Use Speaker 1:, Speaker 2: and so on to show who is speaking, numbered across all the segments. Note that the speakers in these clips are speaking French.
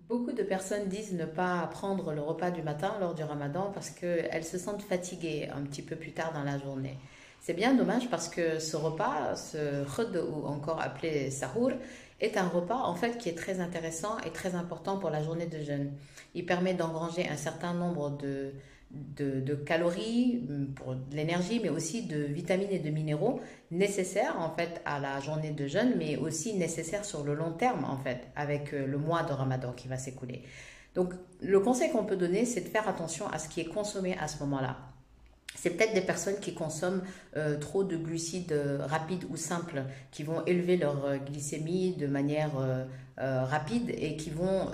Speaker 1: Beaucoup de personnes disent ne pas prendre le repas du matin lors du ramadan parce qu'elles se sentent fatiguées un petit peu plus tard dans la journée. C'est bien dommage parce que ce repas, ce khud ou encore appelé sahour, est un repas en fait qui est très intéressant et très important pour la journée de jeûne. Il permet d'engranger un certain nombre de calories pour de l'énergie, mais aussi de vitamines et de minéraux nécessaires en fait à la journée de jeûne, mais aussi nécessaires sur le long terme en fait, avec le mois de Ramadan qui va s'écouler. Donc le conseil qu'on peut donner, c'est de faire attention à ce qui est consommé à ce moment-là. C'est peut-être des personnes qui consomment trop de glucides rapides ou simples, qui vont élever leur glycémie de manière rapide et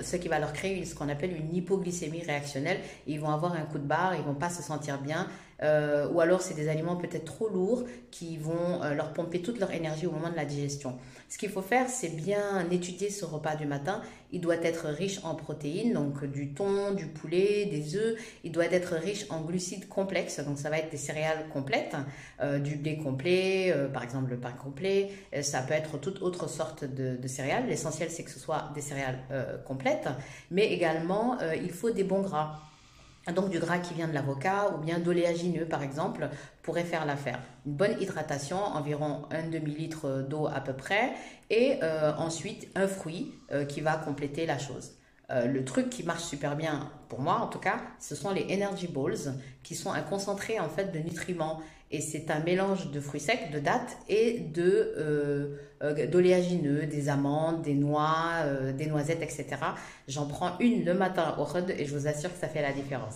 Speaker 1: ce qui va leur créer ce qu'on appelle une hypoglycémie réactionnelle. Ils vont avoir un coup de barre, ils vont pas se sentir bien. Ou alors c'est des aliments peut-être trop lourds qui vont leur pomper toute leur énergie au moment de la digestion. Ce qu'il faut faire, c'est bien étudier ce repas du matin. Il doit être riche en protéines, donc du thon, du poulet, des œufs. Il doit être riche en glucides complexes, donc ça va être des céréales complètes, du blé complet, par exemple le pain complet. Ça peut être toute autre sorte de céréales. L'essentiel, c'est que ce soit des céréales complètes, mais également il faut des bons gras. Donc du gras qui vient de l'avocat ou bien d'oléagineux par exemple pourrait faire l'affaire. Une bonne hydratation, environ un demi-litre d'eau à peu près, et ensuite un fruit qui va compléter la chose. Le truc qui marche super bien pour moi en tout cas, ce sont les energy balls qui sont un concentré en fait de nutriments, et c'est un mélange de fruits secs, de dattes et d'oléagineux, des amandes, des noix, des noisettes, etc. J'en prends une le matin au khud et je vous assure que ça fait la différence.